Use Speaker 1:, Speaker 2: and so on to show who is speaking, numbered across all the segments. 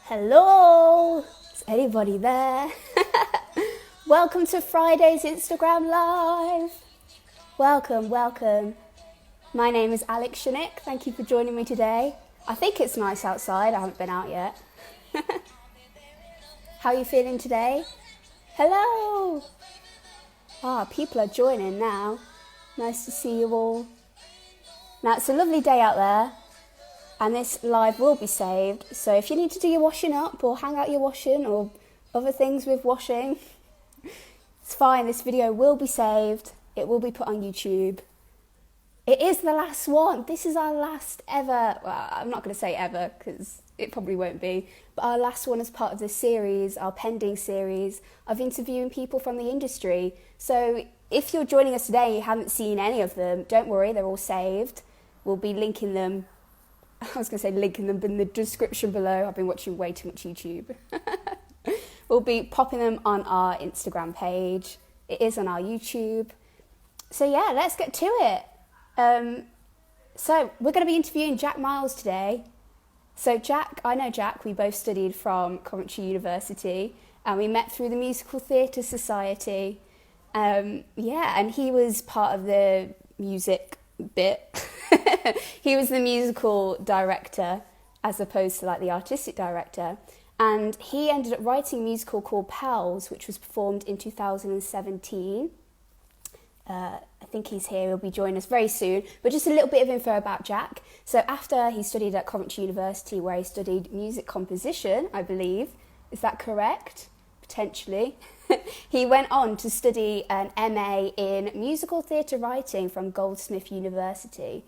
Speaker 1: Hello, is anybody there? Welcome to Friday's Instagram Live. Welcome. My name is Shinnick. Thank you for joining me today. I think it's nice outside. I haven't been out yet. How are you feeling today? Hello. People are joining now. Nice to see you all. Now, it's a lovely day out there. And this live will be saved. So if you need to do your washing up or hang out your washing or other things with washing, it's fine. This video will be saved. It will be put on YouTube. It is the last one. This is our last ever, well, I'm not going to say ever because it probably won't be, but our last one as part of this series, our pending series of interviewing people from the industry. So if you're joining us today and you haven't seen any of them, don't worry, they're all saved. We'll be linking them. I was going to say linking them in the description below. I've been watching way too much YouTube. We'll be popping them on our Instagram page. It is on our YouTube. So yeah, let's get to it. So we're going to be interviewing Jack Miles today. So Jack, I know Jack, we both studied from Coventry University and we met through the Musical Theatre Society. And he was part of the music bit. He was the musical director as opposed to like the artistic director, and he ended up writing a musical called Pals, which was performed in 2017. I think he's here, he'll be joining us very soon, but just a little bit of info about Jack. So after he studied at Coventry University, where he studied music composition, I believe, is that correct? Potentially. He went on to study an MA in musical theatre writing from Goldsmith University.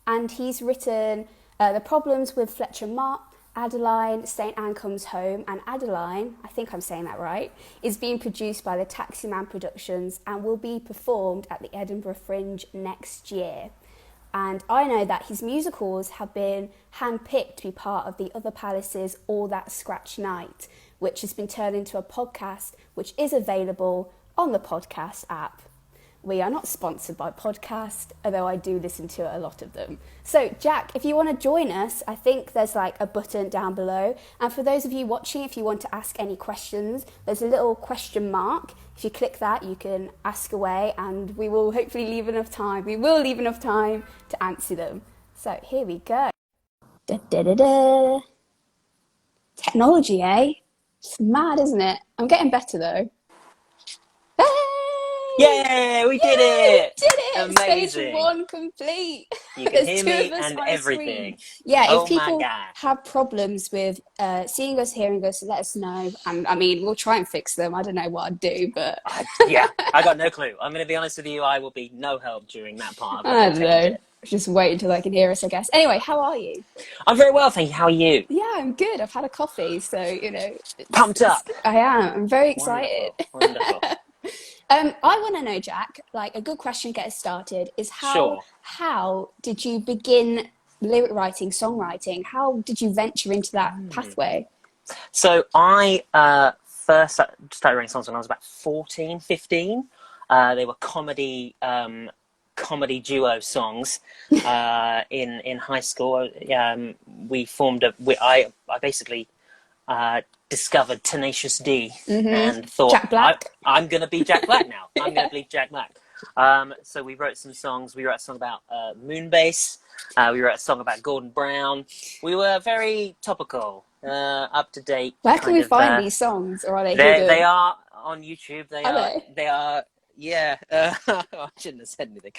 Speaker 1: And he's written The Problems with Fletcher Mott, Adeline, St Anne Comes Home, and Adeline, I think I'm saying that right, is being produced by the Taximan Productions and will be performed at the Edinburgh Fringe next year. And I know that his musicals have been handpicked to be part of the Other Palace's All That Scratch Night, which has been turned into a podcast, which is available on the podcast app. We are not sponsored by podcast, although I do listen to a lot of them. So, Jack, if you want to join us, I think there's like a button down below. And for those of you watching, if you want to ask any questions, there's a little question mark. If you click that, you can ask away and we will hopefully leave enough time. We will leave enough time to answer them. So, here we go. Da-da-da-da. Technology, eh? It's mad, isn't it? I'm getting better, though.
Speaker 2: Yay, we did it!
Speaker 1: We did it!
Speaker 2: Amazing.
Speaker 1: Stage 1 complete.
Speaker 2: You can hear me and everything.
Speaker 1: Yeah, if people have problems with seeing us, hearing us, let us know. And I mean, we'll try and fix them. I don't know what I'd do, but...
Speaker 2: I got no clue. I'm going to be honest with you, I will be no help during that part.
Speaker 1: I don't know. Just wait until they can hear us, I guess. Anyway, how are you?
Speaker 2: I'm very well, thank you. How are you?
Speaker 1: Yeah, I'm good. I've had a coffee, so, you know...
Speaker 2: Pumped up.
Speaker 1: I am. I'm very excited.
Speaker 2: Wonderful.
Speaker 1: I want to know, Jack, like a good question to get us started is how did you begin lyric writing, songwriting? How did you venture into that pathway?
Speaker 2: So I first started writing songs when I was about 14, 15. They were comedy duo songs in high school. We formed I basically discovered Tenacious D and thought,
Speaker 1: Jack Black.
Speaker 2: I'm going to be Jack Black now. I'm going to be Jack Black. So we wrote some songs. We wrote a song about Moonbase. We wrote a song about Gordon Brown. We were very topical, up to date.
Speaker 1: Where can we find these songs, or are they hidden?
Speaker 2: They are on YouTube. They are. Yeah. I shouldn't have said anything.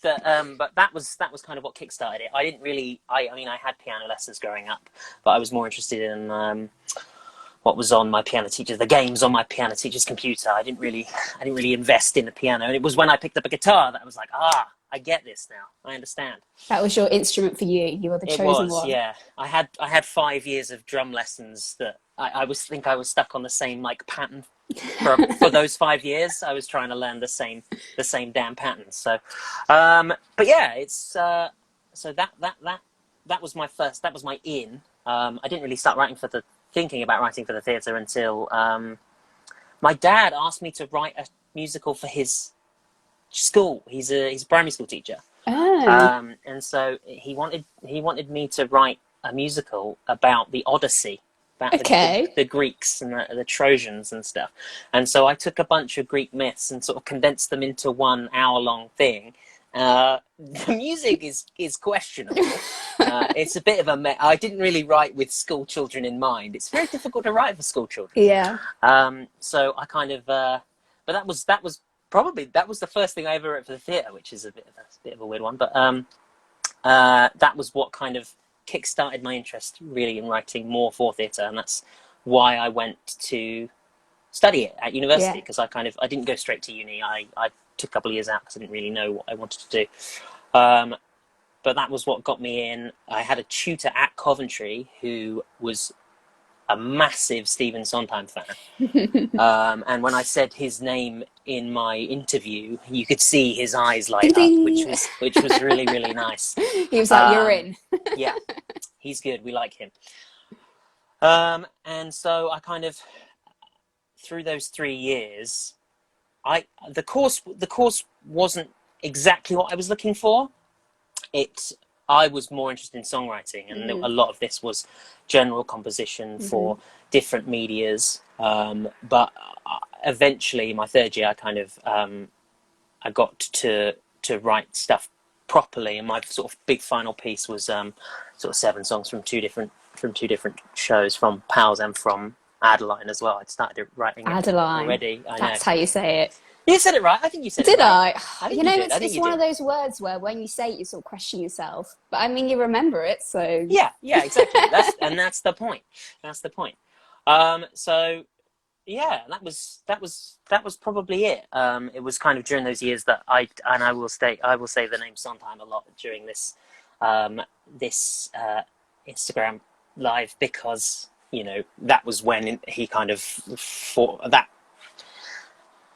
Speaker 2: But that was kind of what kickstarted it. I didn't really. I mean, I had piano lessons growing up, but I was more interested in what was on my piano teacher, the games on my piano teacher's computer. I didn't really invest in the piano, and it was when I picked up a guitar that I was like, I get this now. I understand. That was your instrument for you. You were the chosen one. Yeah. I had 5 years of drum lessons that I was stuck on the same like pattern for those 5 years. I was trying to learn the same damn pattern. So, but yeah, it's so that was my first. That was my in. I didn't really start thinking about writing for the theatre until my dad asked me to write a musical for his school. He's a primary school teacher. And so he wanted me to write a musical about the Odyssey, about the Greeks and the Trojans and stuff. And so I took a bunch of Greek myths and sort of condensed them into 1 hour-long thing. The music is questionable. It's a bit of I didn't really write with school children in mind. It's very difficult to write for school children.
Speaker 1: Yeah.
Speaker 2: So I kind of, but that was the first thing I ever wrote for the theatre, which is a bit of a weird one. But that was what kind of kick-started my interest really in writing more for theatre, and that's why I went to study it at university, because I didn't go straight to uni. I took a couple of years out because I didn't really know what I wanted to do. But that was what got me in. I had a tutor at Coventry who was a massive Stephen Sondheim fan. And when I said his name in my interview, you could see his eyes light up, which was really, really nice.
Speaker 1: He was like, you're in.
Speaker 2: Yeah, he's good. We like him. And so I kind of, through those 3 years, the course wasn't exactly what I was looking for. I was more interested in songwriting, and a lot of this was general composition for different medias. But eventually, my 3rd year, I kind of I got to write stuff properly, and my sort of big final piece was sort of 7 songs from two different shows, from Pals and from Adeline as well. I'd started writing
Speaker 1: Adeline
Speaker 2: already.
Speaker 1: That's how you say it.
Speaker 2: You said it right. I think you said it right.
Speaker 1: Did I? It's one of those words where when you say it, you sort of question yourself. But I mean, you remember it, so...
Speaker 2: Yeah, exactly. That's the point. That's the point. So, yeah, that was probably it. It was kind of during those years that I will say the name Sondheim a lot during this Instagram live, because, that was when he kind of fought that.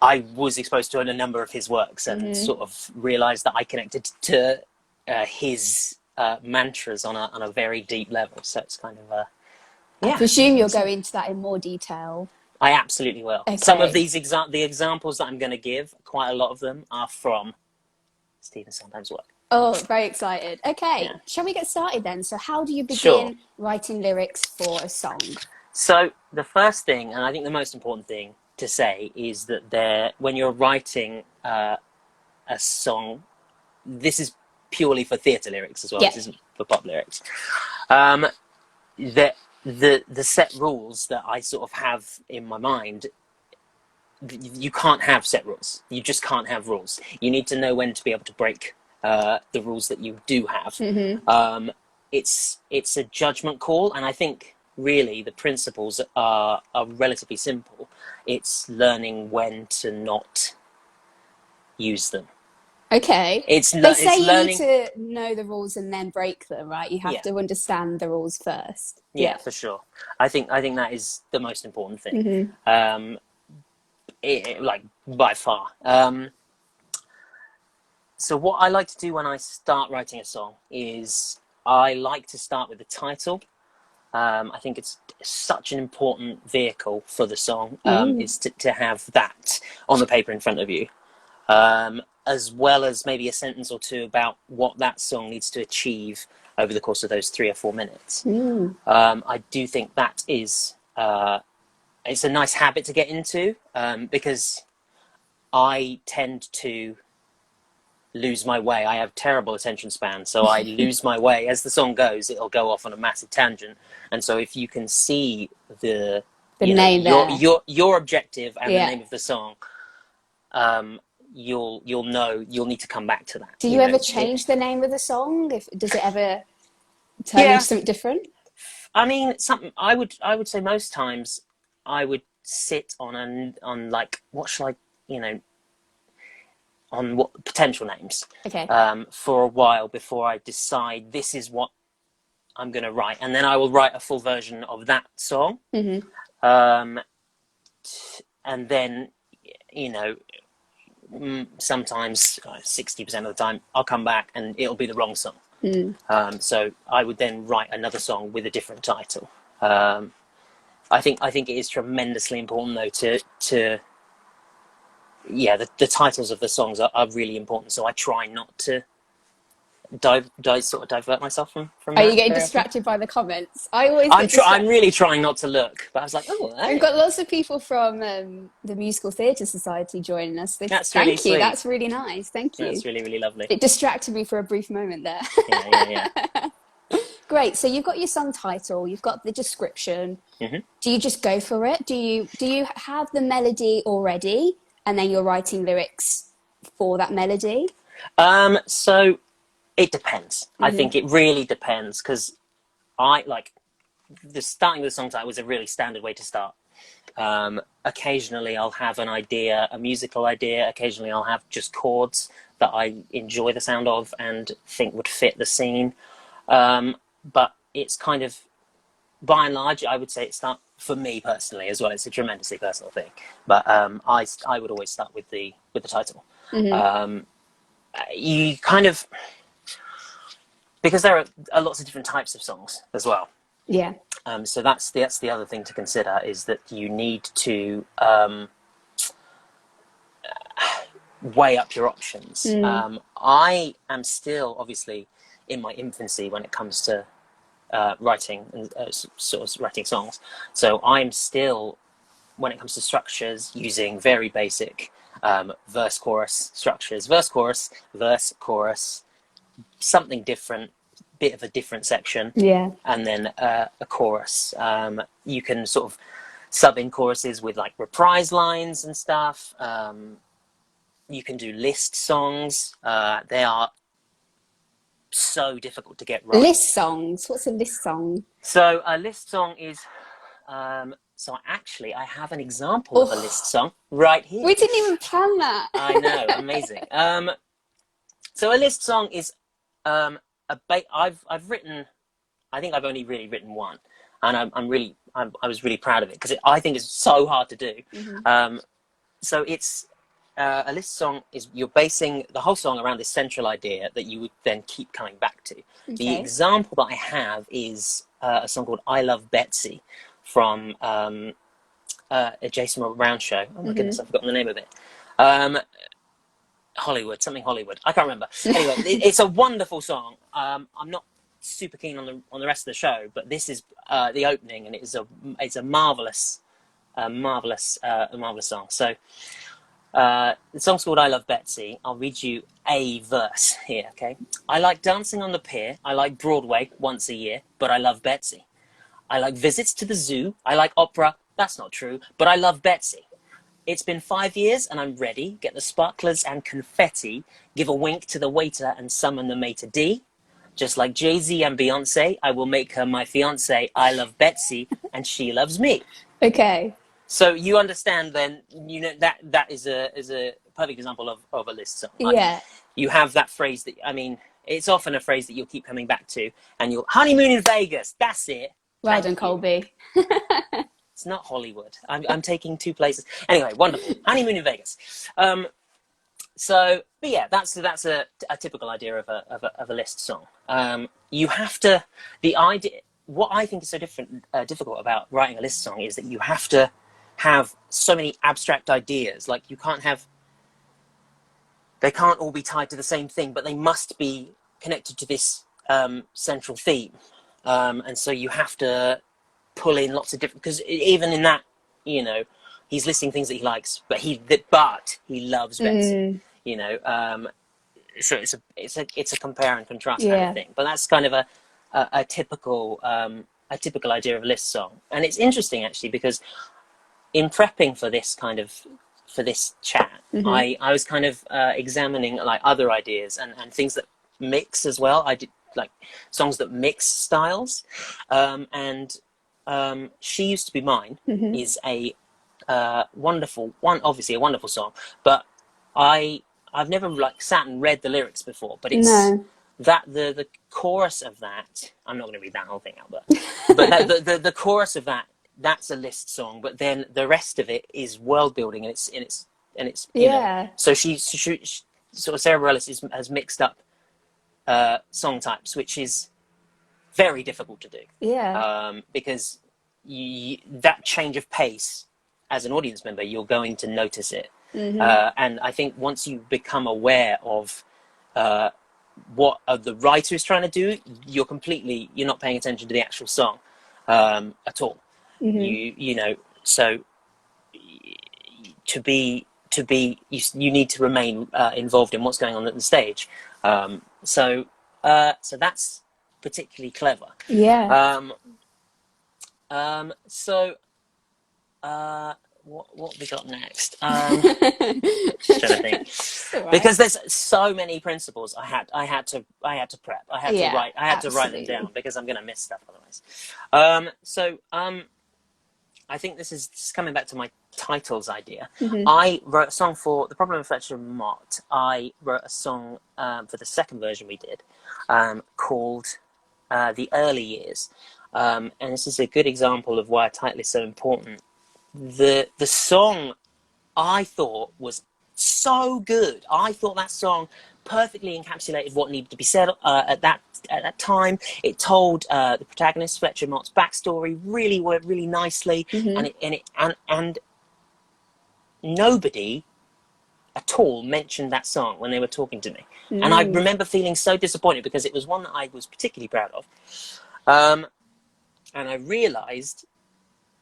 Speaker 2: I was exposed to a number of his works and sort of realised that I connected to his mantras on a very deep level. So it's kind of
Speaker 1: I presume you'll go into that in more detail.
Speaker 2: I absolutely will. Okay. Some of these the examples that I'm going to give, quite a lot of them are from Stephen Sondheim's work.
Speaker 1: Oh, very excited. Okay, Shall we get started then? So how do you begin writing lyrics for a song?
Speaker 2: So the first thing, and I think the most important thing to say, is that when you're writing a song, this is purely for theatre lyrics as well. This isn't for pop lyrics. The set rules that I sort of have in my mind, you can't have set rules. You just can't have rules. You need to know when to be able to break the rules that you do have. It's a judgment call, and I think really the principles are relatively simple. It's learning when to not use them.
Speaker 1: Okay.
Speaker 2: They say
Speaker 1: you need to know the rules and then break them, right? You have to understand the rules first.
Speaker 2: Yeah, for sure. I think that is the most important thing. Like by far. So what I like to do when I start writing a song is I like to start with the title. I think it's such an important vehicle for the song, is to have that on the paper in front of you, as well as maybe a sentence or two about what that song needs to achieve over the course of those 3 or 4 minutes. I do think that is it's a nice habit to get into, because I tend to lose my way. I have terrible attention span, so I lose my way as the song goes. It'll go off on a massive tangent, and so if you can see the
Speaker 1: name
Speaker 2: your objective and the name of the song, you'll know you'll need to come back to that.
Speaker 1: Do you ever change the name of the song? Does it ever turn into something different?
Speaker 2: I mean, I would say most times I would sit on like, what shall I, on what potential names, for a while before I decide this is what I'm going to write, and then I will write a full version of that song. And then, sometimes 60% of the time I'll come back and it'll be the wrong song. So I would then write another song with a different title. I think it is tremendously important though the titles of the songs are really important. So I try not to sort of divert myself from
Speaker 1: Are
Speaker 2: that
Speaker 1: you getting
Speaker 2: very often.
Speaker 1: distracted by the comments? I always
Speaker 2: I'm
Speaker 1: get distracted.
Speaker 2: I'm really trying not to look, but I was like, oh,
Speaker 1: We've
Speaker 2: hey,
Speaker 1: got lots of people from the Musical Theatre Society joining us.
Speaker 2: that's really
Speaker 1: Thank you.
Speaker 2: sweet.
Speaker 1: That's really nice. Thank you.
Speaker 2: That's really, really lovely.
Speaker 1: It distracted me for a brief moment there.
Speaker 2: Yeah.
Speaker 1: Great. So you've got your song title, you've got the description.
Speaker 2: Hmm.
Speaker 1: Do you just go for it? Do you have the melody already, and then you're writing lyrics for that melody?
Speaker 2: So it depends. I think it really depends because I like the starting with the song title was a really standard way to start. Occasionally I'll have an idea, a musical idea. Occasionally I'll have just chords that I enjoy the sound of and think would fit the scene. But it's kind of, by and large, I would say it's not for me personally as well. It's a tremendously personal thing. But I would always start with the title. You kind of, because there are lots of different types of songs as well.
Speaker 1: Yeah.
Speaker 2: So that's the other thing to consider, is that you need to weigh up your options. I am still obviously in my infancy when it comes to writing and sort of writing songs. So I'm still, when it comes to structures, using very basic verse chorus structures. Verse chorus, something different, bit of a different section, and then a chorus. You can sort of sub in choruses with like reprise lines and stuff. You can do list songs. They are so difficult to get right.
Speaker 1: List songs. What's a list song?
Speaker 2: So a list song is so actually I have an example of a list song right here.
Speaker 1: We didn't even plan that.
Speaker 2: I know, amazing. So a list song is I've written, I think I've only really written one, and I was really proud of it because I think it's so hard to do. So it's a list song is you're basing the whole song around this central idea that you would then keep coming back to. The example that I have is a song called "I Love Betsy" from a Jason Robert Brown show. Oh my goodness, I've forgotten the name of it. Hollywood. I can't remember. Anyway, it's a wonderful song. I'm not super keen on the rest of the show, but this is the opening, and it's a marvelous song. So the song's called "I Love Betsy." I'll read you a verse here. Okay. I like dancing on the pier. I like Broadway once a year, but I love Betsy. I like visits to the zoo. I like opera. That's not true, but I love Betsy. It's been 5 years and I'm ready. Get the sparklers and confetti. Give a wink to the waiter and summon the maitre d'. Just like Jay-Z and Beyonce, I will make her my fiance. I love Betsy and she loves me.
Speaker 1: Okay.
Speaker 2: So you understand then, you know, that is a perfect example of a list song. Like,
Speaker 1: Yeah.
Speaker 2: you have that phrase that, I mean, it's often a phrase that you'll keep coming back to, and you'll, honeymoon in Vegas, that's it.
Speaker 1: Well done, Colby.
Speaker 2: It's not Hollywood. I'm taking two places. Anyway, wonderful. Honeymoon in Vegas. So, but yeah, that's a typical idea of a list song. You have to, the idea, what I think is so difficult about writing a list song is that you have to have so many abstract ideas. Like, you can't have, they can't all be tied to the same thing, but they must be connected to this central theme. And so you have to pull in lots of different, because even in that, you know, he's listing things that he likes, but he loves Betsy, you know. So it's a compare and contrast kind of thing. But that's kind of a typical idea of a list song. And it's interesting actually, because in prepping for this chat, I was kind of examining like other ideas and things that mix as well. I did like songs that mix styles, and She Used to Be Mine is a wonderful one, obviously a wonderful song, but I've never like sat and read the lyrics before, but it's that the chorus of that, I'm not going to read that whole thing out, but the chorus of that's a list song, but then the rest of it is world building, and it's you know, so she sort of Sarah Bareilles has mixed up song types, which is very difficult to do. Because that change of pace, as an audience member, you're going to notice it. And I think once you become aware of what the writer is trying to do, you're not paying attention to the actual song at all. You know, so to be you need to remain involved in what's going on at the stage. So that's particularly clever.
Speaker 1: Yeah.
Speaker 2: So what have we got next? Just trying to think.
Speaker 1: Right.
Speaker 2: Because there's so many principles I had to prep. I had to write them down because I'm going to miss stuff otherwise. I think this is coming back to my titles idea. I wrote a song for The Problem with Fletcher and Mott. I wrote a song for the second version we did called The Early Years. And this is a good example of why a title is so important. The song I thought was so good. I thought that song perfectly encapsulated what needed to be said at that time. It told the protagonist Fletcher Mott's backstory really nicely, and nobody at all mentioned that song when they were talking to me. And I remember feeling so disappointed because it was one that I was particularly proud of. And I realised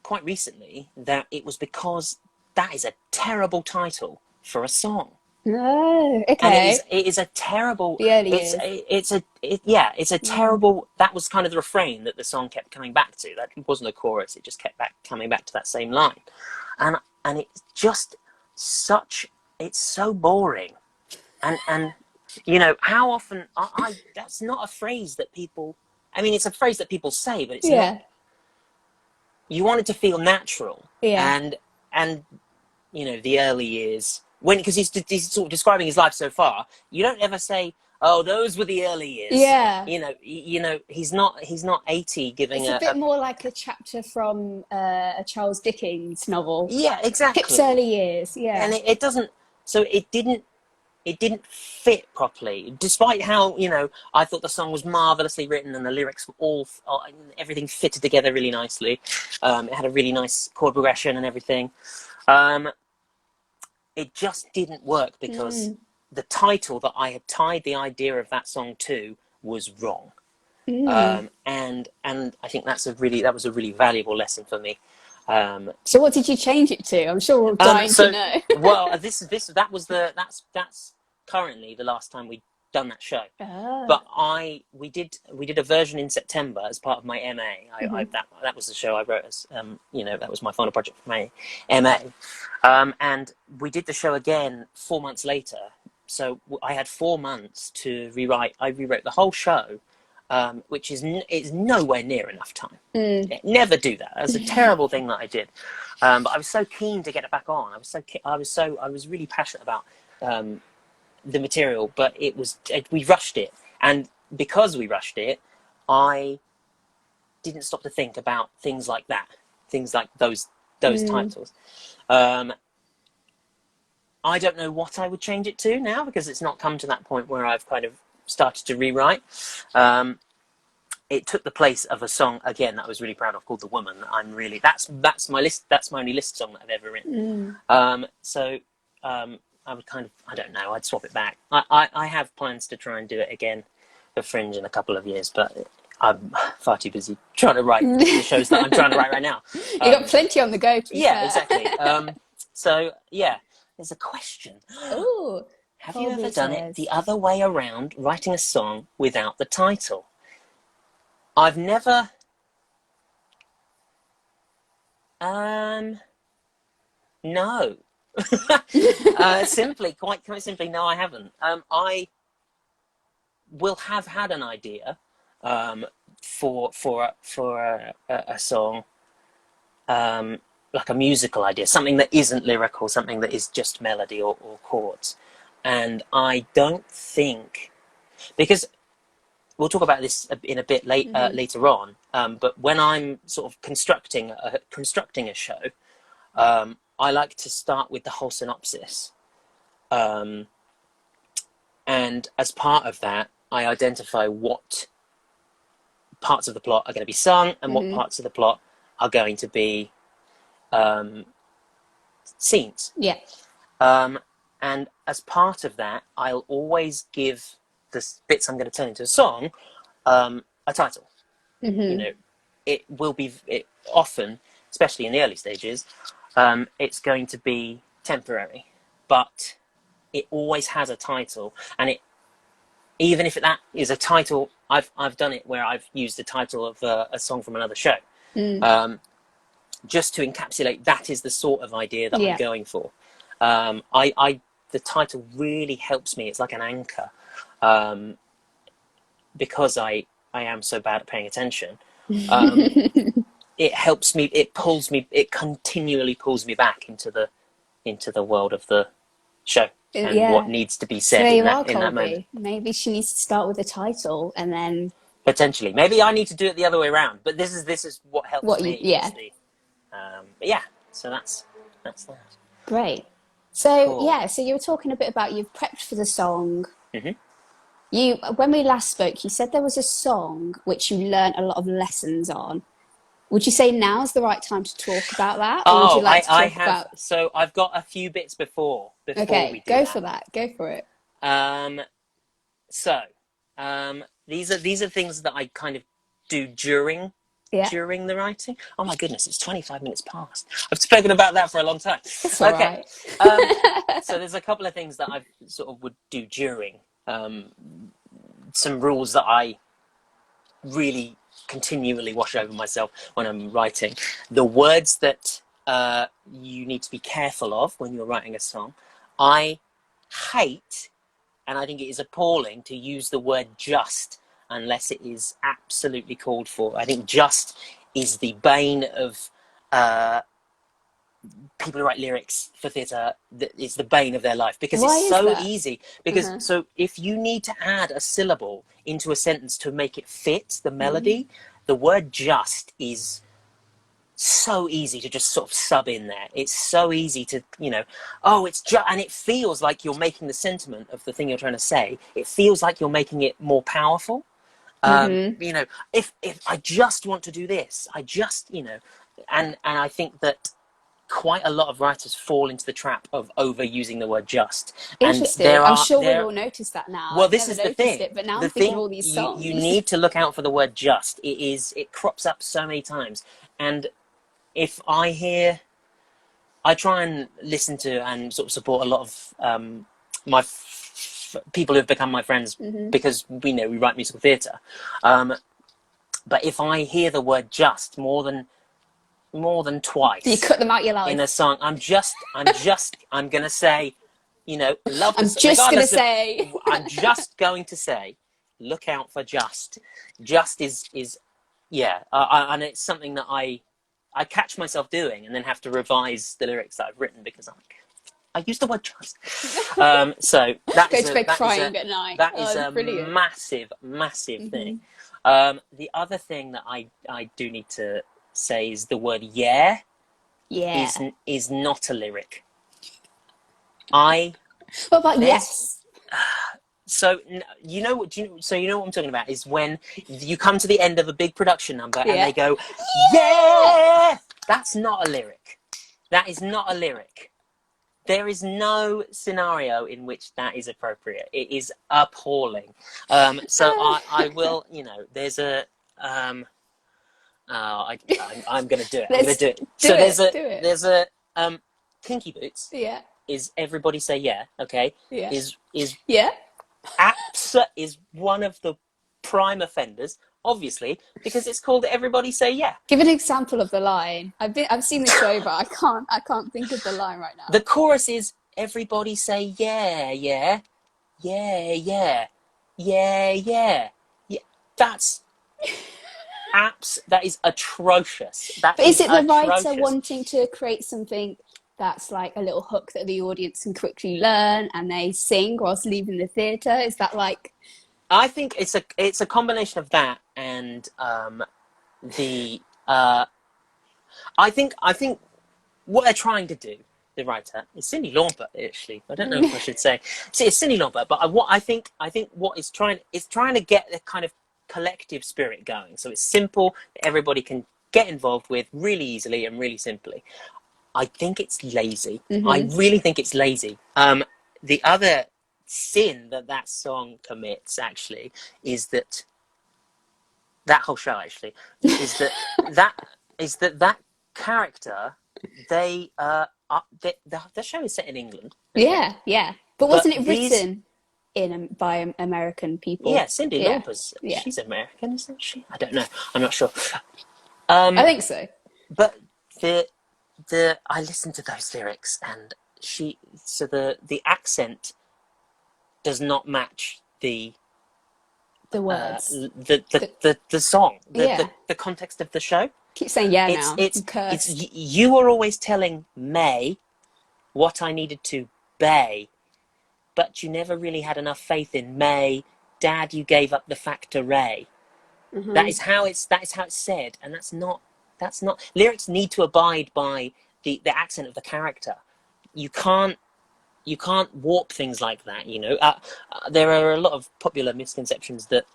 Speaker 2: quite recently that it was because that is a terrible title for a song.
Speaker 1: Oh, okay.
Speaker 2: And it is a terrible.
Speaker 1: The Early Years.
Speaker 2: It's a terrible. That was kind of the refrain that the song kept coming back to. That wasn't a chorus. It just kept coming back to that same line, and it's just it's so boring, and you know how often that's not a phrase that people. I mean, it's a phrase that people say, but it's not. You want it to feel natural, and you know the early years because he's sort of describing his life so far. You don't ever say, "Oh, those were the early years."
Speaker 1: Yeah.
Speaker 2: You know, he's not 80 giving
Speaker 1: it's a bit more like a chapter from a Charles Dickens novel.
Speaker 2: Yeah, exactly.
Speaker 1: Pip's early years. Yeah.
Speaker 2: And it doesn't. So it didn't fit properly, despite how, you know, I thought the song was marvelously written and the lyrics were everything fitted together really nicely. It had a really nice chord progression and everything. It just didn't work because the title that I had tied the idea of that song to was wrong. And I think that was a really valuable lesson for me.
Speaker 1: So what did you change it to? I'm sure we're dying to know.
Speaker 2: Well, that's currently the last time we'd done that show. But we did a version in September as part of my MA. That was the show I wrote as you know, that was my final project for my MA. And we did the show again 4 months later. So I had 4 months to rewrite. I rewrote the whole show. Which is nowhere near enough time. Never do that. That's a terrible thing that I did. But I was so keen to get it back on. I was really passionate about the material, but we rushed it, and because we rushed it, I didn't stop to think about things like that, things like those titles. I don't know what I would change it to now because it's not come to that point where I've kind of started to rewrite. It took the place of a song again that I was really proud of called "The Woman." That's my list. That's my only list song that I've ever written. I would I don't know. I'd swap it back. I have plans to try and do it again for Fringe in a couple of years, but I'm far too busy trying to write the shows that I'm trying to write right now.
Speaker 1: You've got plenty on the go.
Speaker 2: Exactly. So yeah, there's a question.
Speaker 1: Ooh.
Speaker 2: Have you ever done it the other way around, writing a song without the title? I've never... No. Quite simply, no, I haven't. I will have had an idea for a song, like a musical idea, something that isn't lyrical, something that is just melody or chords. And I don't think, because we'll talk about this in a bit later on, but when I'm sort of constructing a show, I like to start with the whole synopsis. And as part of that, I identify what parts of the plot are going to be sung and what parts of the plot are going to be scenes.
Speaker 1: Yeah.
Speaker 2: And as part of that, I'll always give the bits I'm going to turn into a song, a title. You know, it will be often, especially in the early stages, it's going to be temporary, but it always has a title, and even if that is a title, I've done it where I've used the title of a song from another show, just to encapsulate that is the sort of idea that I'm going for. The title really helps me. It's like an anchor, because I am so bad at paying attention. It helps me. It pulls me. It continually pulls me back into the world of the show and what needs to be said in that moment.
Speaker 1: Maybe she needs to start with a title and then
Speaker 2: Potentially, maybe I need to do it the other way around. But this is what helps me. But yeah, so that's that.
Speaker 1: Great. So
Speaker 2: Cool.
Speaker 1: so you were talking a bit about you've prepped for the song.
Speaker 2: Mm-hmm.
Speaker 1: When we last spoke, you said there was a song which you learnt a lot of lessons on. Would you say now's the right time to talk about that, or would you like to talk about?
Speaker 2: So I've got a few bits before
Speaker 1: Okay,
Speaker 2: we do
Speaker 1: go
Speaker 2: that.
Speaker 1: for that. Go for it.
Speaker 2: These are things that I kind of do during the writing. Oh my goodness, it's 25 minutes past. I've spoken about that for a long time.
Speaker 1: It's all right.
Speaker 2: So there's a couple of things that I sort of would do during. Some rules that I really continually wash over myself when I'm writing. The words that you need to be careful of when you're writing a song. I hate, and I think it is appalling, to use the word just unless it is absolutely called for. I think just is the bane of people who write lyrics for theatre. It's the bane of their life, because it's so easy. Because so if you need to add a syllable into a sentence to make it fit the melody, the word just is so easy to just sort of sub in there. It's so easy to, it's just, and it feels like you're making the sentiment of the thing you're trying to say. It feels like you're making it more powerful. If I just want to do this, I just, and I think that quite a lot of writers fall into the trap of overusing the word just.
Speaker 1: Interesting.
Speaker 2: And
Speaker 1: I'm sure we'll all notice that now.
Speaker 2: Well, this is the thing.
Speaker 1: But now I'm thinking of all these songs.
Speaker 2: You need to look out for the word just. It crops up so many times. And if I try and listen to and sort of support a lot of my people who have become my friends because we write musical theatre. But if I hear the word just more than twice,
Speaker 1: you cut them out your life
Speaker 2: in a song, I'm gonna say, love.
Speaker 1: I'm
Speaker 2: just going to say, look out for just. Just is and it's something that I catch myself doing and then have to revise the lyrics that I've written because I'm like, I used the word just. So that
Speaker 1: go to bed crying at night.
Speaker 2: That is a
Speaker 1: brilliant.
Speaker 2: massive thing. The other thing that I do need to say is the word is not a lyric. What
Speaker 1: about yes?
Speaker 2: So you know what I'm talking about is when you come to the end of a big production number and they go yeah. That's not a lyric. That is not a lyric. There is no scenario in which that is appropriate. It is appalling. So I will, there's a I'm going to do it. I'm going to do it. So there's a Kinky Boots.
Speaker 1: Yeah.
Speaker 2: Is everybody say yeah? Okay.
Speaker 1: Yeah.
Speaker 2: Is
Speaker 1: yeah.
Speaker 2: Is one of the prime offenders, obviously, because it's called Everybody Say Yeah.
Speaker 1: Give an example of the line. I've seen the show, but I can't think of the line right now.
Speaker 2: The chorus is everybody say yeah, yeah, yeah, yeah, yeah, yeah, yeah. That is atrocious.
Speaker 1: But is it the writer wanting to create something that's like a little hook that the audience can quickly learn and they sing whilst leaving the theatre? Is that like?
Speaker 2: I think it's a combination of that and I think what they're trying to do, the writer, is Cyndi Lauper, actually. I don't know if I should say. See, it's Cyndi Lauper, but I think what it's trying to get the kind of collective spirit going. So it's simple, everybody can get involved with really easily and really simply. I think it's lazy. I really think it's lazy. The other sin that song commits actually is that whole show actually is that character, they the show is set in England. Okay?
Speaker 1: Yeah. But
Speaker 2: But
Speaker 1: wasn't it written by American people?
Speaker 2: Cyndi
Speaker 1: Yeah,
Speaker 2: Lauper's,
Speaker 1: yeah.
Speaker 2: she's American, isn't she? I don't know. I'm not sure.
Speaker 1: I think so.
Speaker 2: But I listened to those lyrics, and the accent does not match the
Speaker 1: words.
Speaker 2: the song,
Speaker 1: Yeah.
Speaker 2: the context of the show.
Speaker 1: Keep saying yeah
Speaker 2: It's
Speaker 1: now.
Speaker 2: it's
Speaker 1: I'm cursed.
Speaker 2: you were always telling May what I needed to bay, but you never really had enough faith in May. Dad, you gave up the factor Ray.
Speaker 1: Mm-hmm.
Speaker 2: That is how it's said, and that's not lyrics need to abide by the accent of the character. You can't warp things like that. There are a lot of popular misconceptions that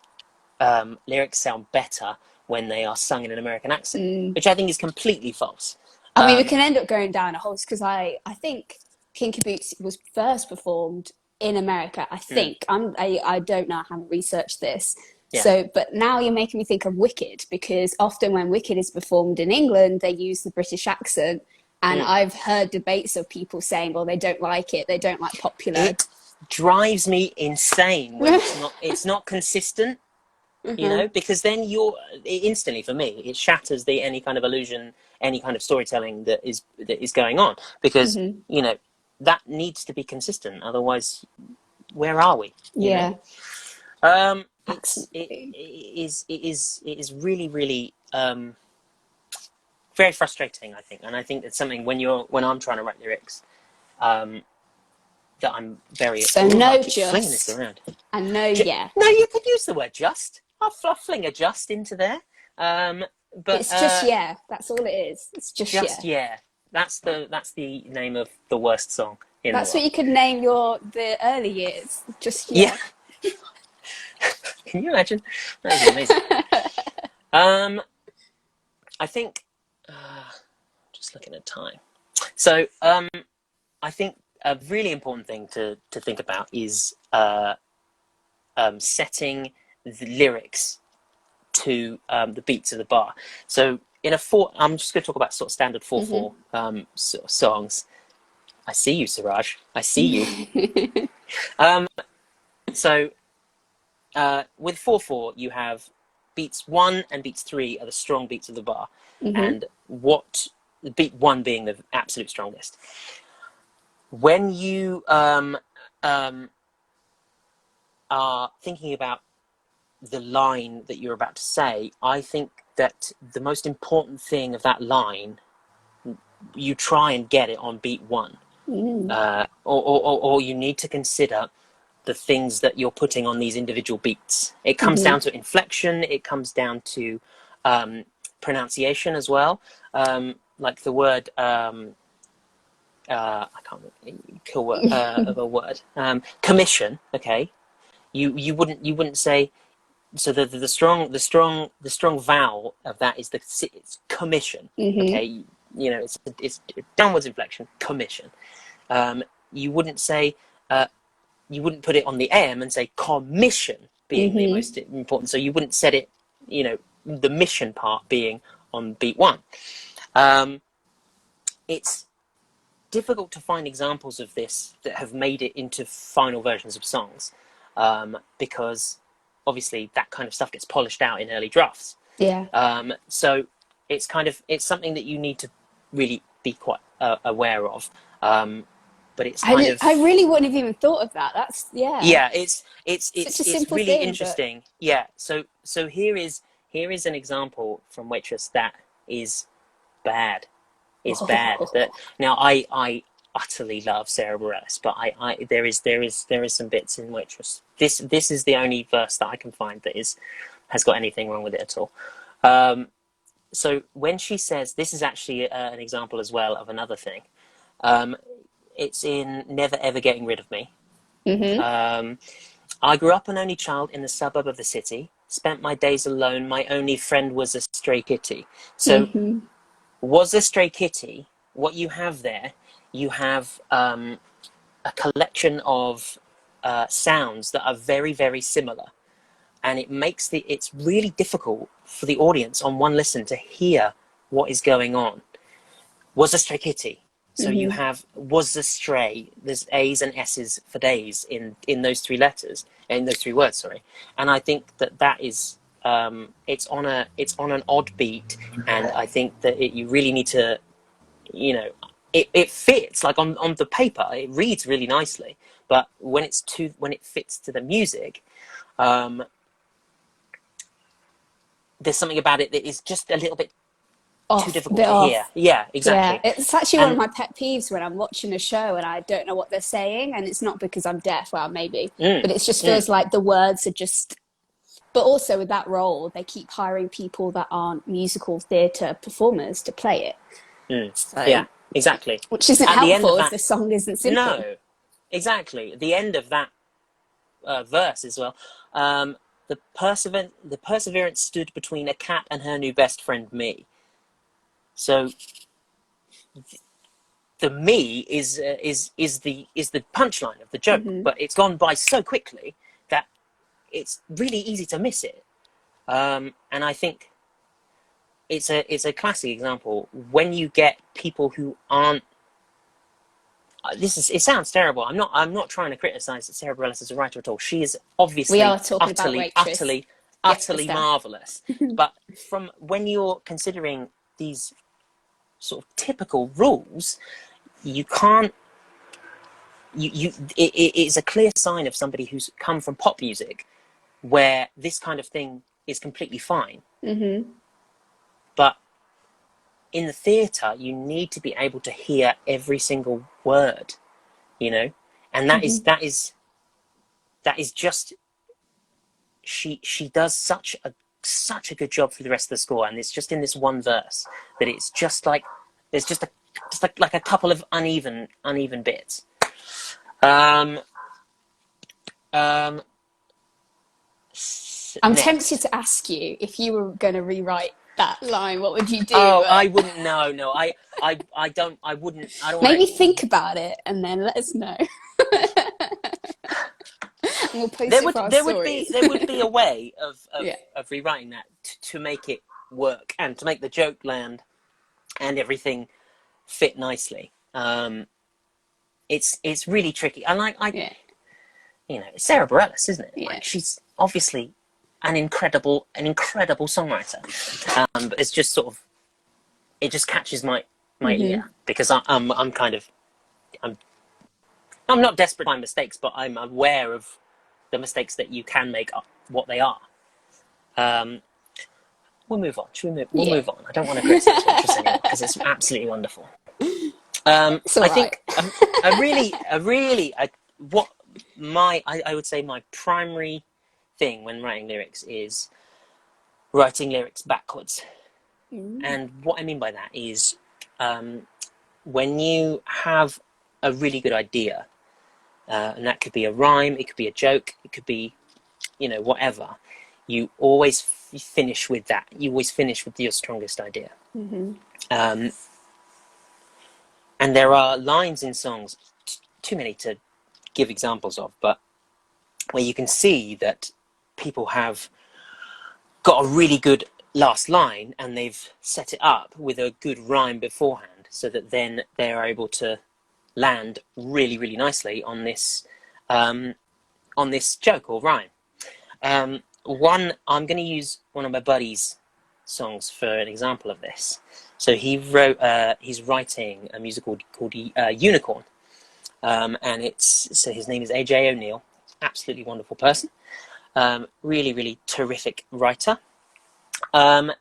Speaker 2: lyrics sound better when they are sung in an American accent, which I think is completely false.
Speaker 1: I mean, we can end up going down a whole, because I think Kinky Boots was first performed in America. I think I don't know. I haven't researched this.
Speaker 2: Yeah.
Speaker 1: So, but now you're making me think of Wicked, because often when Wicked is performed in England, they use the British accent. And I've heard debates of people saying, well, they don't like it. They don't like popular.
Speaker 2: It drives me insane when it's not consistent, because then instantly, for me, it shatters any kind of illusion, any kind of storytelling that is going on, because, that needs to be consistent. Otherwise, where are we?
Speaker 1: Yeah.
Speaker 2: It is really, really, very frustrating, I think. And I think it's something when I'm trying to write lyrics, that I'm very...
Speaker 1: So no
Speaker 2: flinging this
Speaker 1: just,
Speaker 2: around.
Speaker 1: and no yeah.
Speaker 2: No, you could use the word just. I'll fling a just into there. But
Speaker 1: it's just yeah. That's all it is. It's just
Speaker 2: yeah. That's the name of the worst song in
Speaker 1: That's
Speaker 2: the world.
Speaker 1: what you could name the early years. Just
Speaker 2: yeah. Can you imagine? That would be amazing. I think... just looking at time. So I think a really important thing to think about is setting the lyrics to the beats of the bar. So in I'm just going to talk about sort of standard 4/4 sort of songs. I see you, Siraj. I see you. So with 4/4, you have beats 1 and beats 3 are the strong beats of the bar, and beat 1 being the absolute strongest. When you are thinking about the line that you're about to say, I think that the most important thing of that line, you try and get it on beat 1, or you need to consider the things that you're putting on these individual beats. It comes down to inflection. It comes down to pronunciation as well. Like the word, I can't of a word. Commission. Okay, you wouldn't say. So the strong vowel of that is it's commission. Okay, it's downwards inflection. Commission. You wouldn't say. You wouldn't put it on the AM and say commission being the most important. So you wouldn't set it, the mission part being on beat 1. It's difficult to find examples of this that have made it into final versions of songs, because obviously that kind of stuff gets polished out in early drafts.
Speaker 1: Yeah.
Speaker 2: So it's something that you need to really be quite aware of. But it's I
Speaker 1: really wouldn't have even thought of that. That's
Speaker 2: yeah. It's really
Speaker 1: thing,
Speaker 2: interesting. But... Yeah. So here is an example from Waitress that is bad. That now I utterly love Sarah Bareilles, but there is some bits in Waitress. This is the only verse that I can find that has got anything wrong with it at all. So when she says, this is actually an example as well of another thing. It's in Never Ever Getting Rid of Me. I grew up an only child in the suburb of the city, spent my days alone, my only friend was a stray kitty. So was a stray kitty, what you have there, you have a collection of sounds that are very, very similar, and it's really difficult for the audience on one listen to hear what is going on. Was a stray kitty. So you have was a stray. There's A's and S's for days in those three letters, in those three words. Sorry, and I think that is it's on an odd beat, and I think that you really need to, it fits like on the paper. It reads really nicely, but when it fits to the music, there's something about it that is just a little bit too difficult to hear. Yeah, exactly.
Speaker 1: Yeah, it's actually one of my pet peeves when I'm watching a show and I don't know what they're saying, and it's not because I'm deaf, well, maybe, but it just feels like the words are just. But also with that role, they keep hiring people that aren't musical theatre performers to play it. So,
Speaker 2: yeah, exactly.
Speaker 1: Which isn't helpful if the song isn't simple.
Speaker 2: No, exactly. At the end of that verse as well, the perseverance stood between a cat and her new best friend, me. So the me is the punchline of the joke, but it's gone by so quickly that it's really easy to miss it. And I think it's a classic example when you get people who aren't. It sounds terrible. I'm not trying to criticize Sarah Bareilles as a writer at all. She is obviously utterly marvelous. But from when you're considering these sort of typical rules, you can't. It is a clear sign of somebody who's come from pop music, where this kind of thing is completely fine. But in the theatre, you need to be able to hear every single word, and that is just she does such a good job for the rest of the score, and it's just in this one verse that it's just like there's just like a couple of uneven bits. I'm
Speaker 1: tempted to ask you, if you were going to rewrite that line, what would you do?
Speaker 2: Oh, I wouldn't know. No, I don't. I wouldn't. I don't.
Speaker 1: Maybe think about it and then let us know. And we'll post it for our stories.
Speaker 2: There would be a way of rewriting that to make it work and to make the joke land and everything fit nicely. It's really tricky. And it's Sarah Bareilles, isn't it? Like, she's obviously an incredible songwriter. But it's just it just catches my ear because I'm not desperate by mistakes, but I'm aware of the mistakes that you can make up what they are. We'll move on. We'll move on. I don't want to criticize Waitress anymore because it's absolutely wonderful. I think I would say my primary thing when writing lyrics is writing lyrics backwards. And what I mean by that is when you have a really good idea, and that could be a rhyme, it could be a joke, it could be, whatever, you always finish with that. You always finish with your strongest idea. And there are lines in songs, too many to give examples of, but where you can see that people have got a really good last line and they've set it up with a good rhyme beforehand, so that then they're able to land really, really nicely on this joke or rhyme. I'm going to use one of my buddy's songs for an example of this. So he's writing a musical called Unicorn, and his name is AJ O'Neill. Absolutely wonderful person, really, really terrific writer. And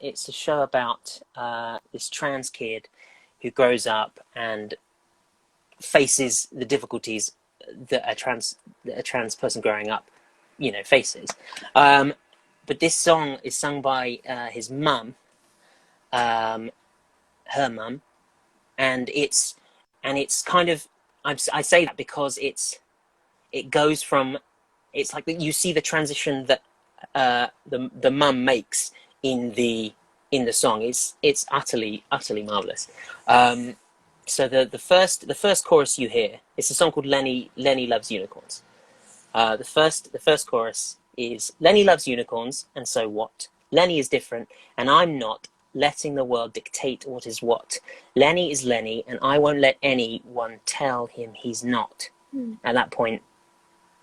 Speaker 2: it's a show about this trans kid who grows up and faces the difficulties that a trans person growing up, faces. But this song is sung by his mum, her mum, and it's kind of, I say that because it goes from, it's like you see the transition that the mum makes in the song. It's utterly marvelous. So the first chorus you hear, it's a song called Lenny Loves Unicorns. The first chorus is Lenny loves unicorns, and so what? Lenny is different, and I'm not, letting the world dictate what is what. Lenny is Lenny, and I won't let anyone tell him he's not. At that point,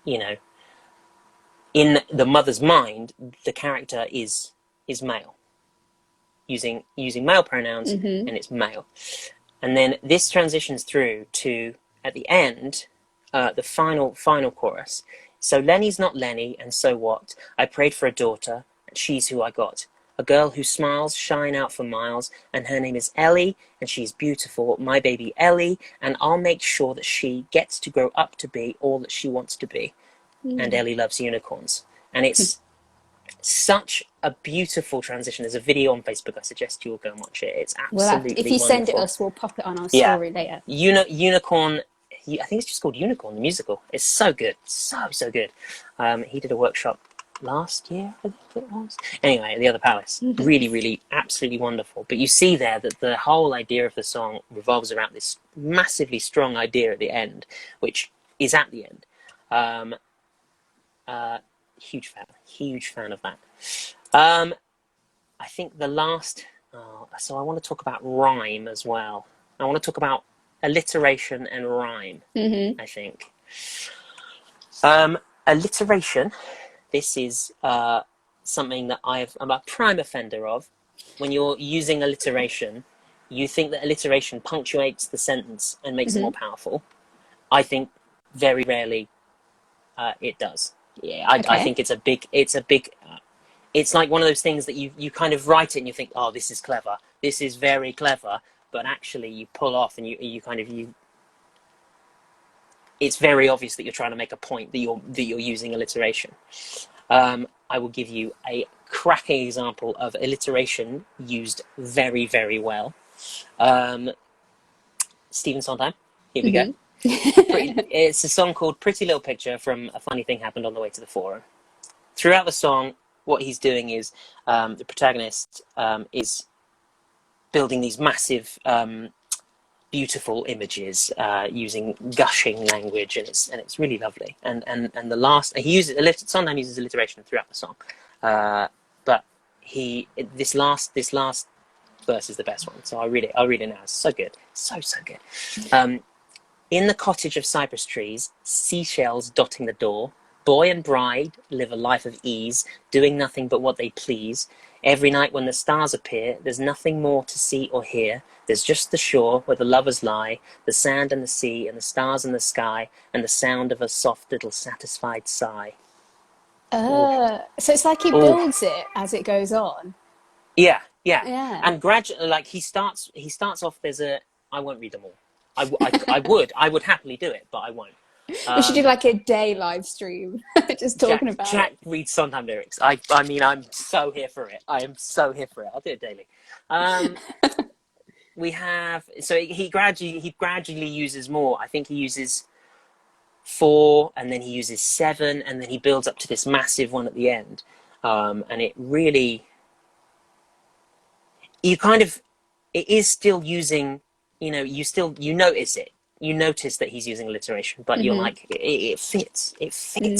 Speaker 2: you know, in the mother's mind, the character is male, using male pronouns, and it's male. And then this transitions through to, at the end, the final chorus. So Lenny's not Lenny, and so what? I prayed for a daughter, and she's who I got. A girl whose smiles shine out for miles, and her name is Ellie, and she's beautiful, my baby Ellie, and I'll make sure that she gets to grow up to be all that she wants to be. And Ellie loves unicorns. And it's such a beautiful transition. There's a video on Facebook. I suggest you all go and watch it. It's absolutely
Speaker 1: If you
Speaker 2: wonderful.
Speaker 1: send it us, we'll pop it on our story later.
Speaker 2: Unicorn. I think it's just called Unicorn, the musical. It's so good. So good. He did a workshop last year, I think it was. Anyway, at the Other Palace. Really, absolutely wonderful. But you see there that the whole idea of the song revolves around this massively strong idea at the end, which is at the end. Huge fan of that. I think the last, so I want to talk about rhyme as well. I want to talk about alliteration and rhyme, I think. Alliteration, this is something that I'm a prime offender of. When you're using alliteration, you think that alliteration punctuates the sentence and makes it more powerful. I think very rarely it does. Yeah, I think it's a big, it's like one of those things that you kind of write it and you think, oh, this is clever. This is very clever. But actually you pull off and you it's very obvious that you're trying to make a point, that you're using alliteration. I will give you a cracking example of alliteration used very, very well. Stephen Sondheim, here we go. It's a song called Pretty Little Picture from A Funny Thing Happened on the Way to the Forum. Throughout the song, what he's doing is the protagonist is building these massive, beautiful images using gushing language, and it's really lovely. And the last, Sondheim uses alliteration throughout the song, but this last verse is the best one. So I'll read it now. It's so good, so good. In the cottage of cypress trees, seashells dotting the door, boy and bride live a life of ease, doing nothing but what they please. Every night when the stars appear, there's nothing more to see or hear. There's just the shore where the lovers lie, the sand and the sea and the stars in the sky, and the sound of a soft little satisfied sigh.
Speaker 1: So it's like he builds it as it goes on.
Speaker 2: Yeah.
Speaker 1: Yeah.
Speaker 2: And gradually, like he starts off. I won't read them all. I would happily do it, but I won't.
Speaker 1: We should do like a day live stream, just talking about
Speaker 2: Jack
Speaker 1: it.
Speaker 2: reads Sondheim lyrics. I mean, I'm so here for it. I am so here for it. I'll do it daily. We have, so he gradually uses more. I think he uses 4, and then he uses 7, and then he builds up to this massive one at the end. And it really, it is still using, you notice it. You notice that he's using alliteration, but you're like, it fits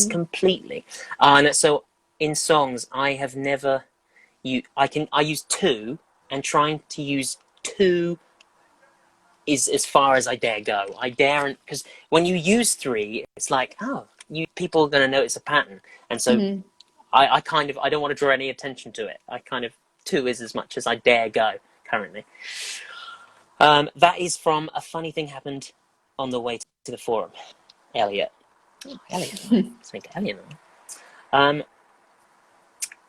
Speaker 2: completely. And so in songs, I have never, I use 2, and trying to use 2 is as far as I dare go. I daren't, because when you use 3, it's like, people are going to notice a pattern. And so I don't want to draw any attention to it. 2 is as much as I dare go currently. That is from A Funny Thing Happened on the Way to the Forum. Elliot. Let's make Elliot now.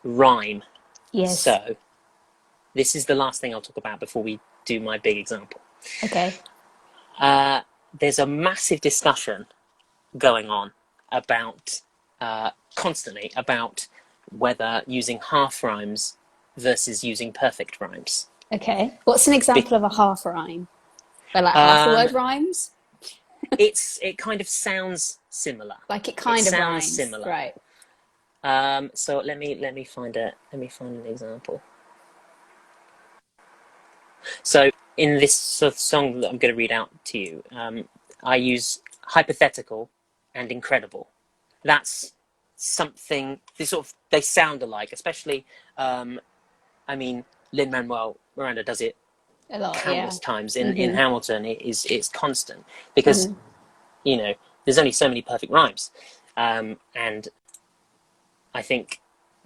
Speaker 2: Rhyme.
Speaker 1: Yes.
Speaker 2: So, this is the last thing I'll talk about before we do my big example.
Speaker 1: Okay.
Speaker 2: There's a massive discussion going on about, constantly, about whether using half rhymes versus using perfect rhymes.
Speaker 1: Okay. What's an example of a half rhyme? Where like half the word rhymes?
Speaker 2: It kind of sounds similar.
Speaker 1: Like it kind of
Speaker 2: sounds
Speaker 1: rhymes.
Speaker 2: similar.
Speaker 1: Right.
Speaker 2: So let me find an example. So in this sort of song that I'm going to read out to you, I use hypothetical and incredible. That's something, they sound alike, especially, I mean, Lin-Manuel Miranda does it
Speaker 1: A lot, yeah.
Speaker 2: countless times in Hamilton. It's constant because, you know, there's only so many perfect rhymes. And I think,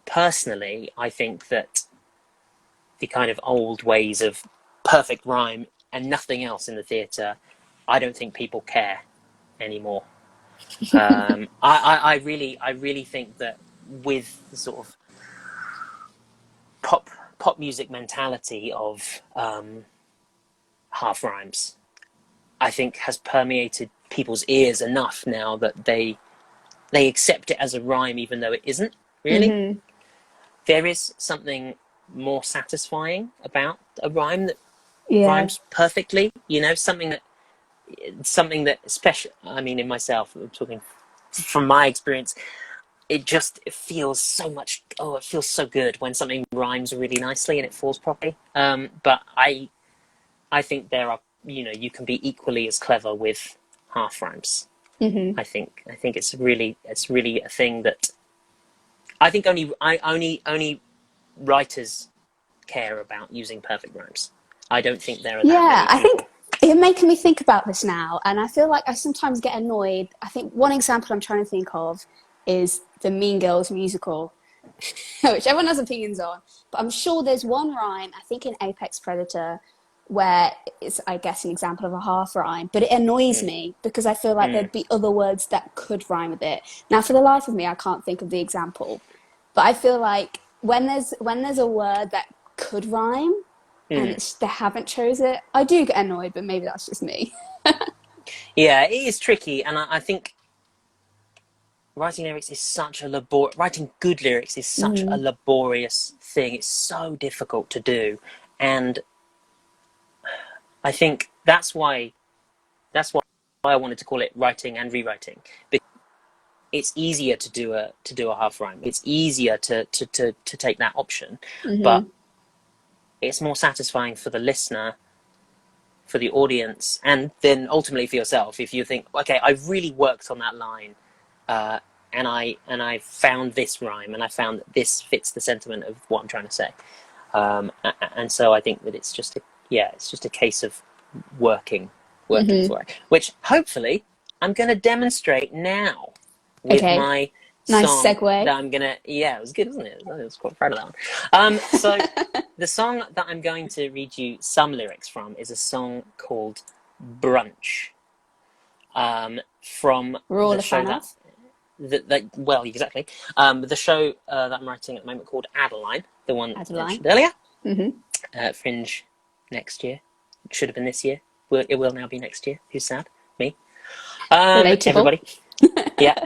Speaker 2: personally, I think that the kind of old ways of perfect rhyme and nothing else in the theatre, I don't think people care anymore. I really think that with the sort of pop music mentality of half rhymes, I think has permeated people's ears enough now that they accept it as a rhyme even though it isn't really. There is something more satisfying about a rhyme that rhymes perfectly, you know, something that especially, I mean, in myself, I'm talking from my experience, it feels so much, it feels so good when something rhymes really nicely and it falls properly. But I think there are, you know, you can be equally as clever with half rhymes. I think it's really a thing that I think only writers care about using perfect rhymes. I don't think there are that many people.
Speaker 1: I think you're making me think about this now, and I feel like I sometimes get annoyed. I think one example I'm trying to think of is the Mean Girls musical, which everyone has opinions on, but I'm sure there's one rhyme, I think in Apex Predator, where it's, I guess, an example of a half rhyme, but it annoys me because I feel like there'd be other words that could rhyme with it. Now, for the life of me, I can't think of the example, but I feel like when there's a word that could rhyme and they haven't chose it, I do get annoyed, but maybe that's just me.
Speaker 2: Yeah, it is tricky, and I think writing lyrics is such a writing good lyrics is such a laborious thing. It's so difficult to do, and I think that's why I wanted to call it writing and rewriting. Because it's easier to do a half rhyme. It's easier to take that option, but it's more satisfying for the listener, for the audience, and then ultimately for yourself. If you think, okay, I've really worked on that line, and I found this rhyme, and I found that this fits the sentiment of what I'm trying to say, and so I think that it's just a case of working for it, which hopefully I'm going to demonstrate now with my
Speaker 1: nice
Speaker 2: song
Speaker 1: segue.
Speaker 2: that I'm gonna. Yeah, it was good, wasn't it? I was quite proud of that one. So the song that I'm going to read you some lyrics from is a song called "Brunch," from
Speaker 1: We're all
Speaker 2: the
Speaker 1: a
Speaker 2: show
Speaker 1: fan
Speaker 2: that well, exactly. The show that I'm writing at the moment called Adeline, the one I mentioned earlier. Fringe next year. It should have been this year. It will now be next year. Who's sad? Me.
Speaker 1: Relatable.
Speaker 2: Everybody. Yeah.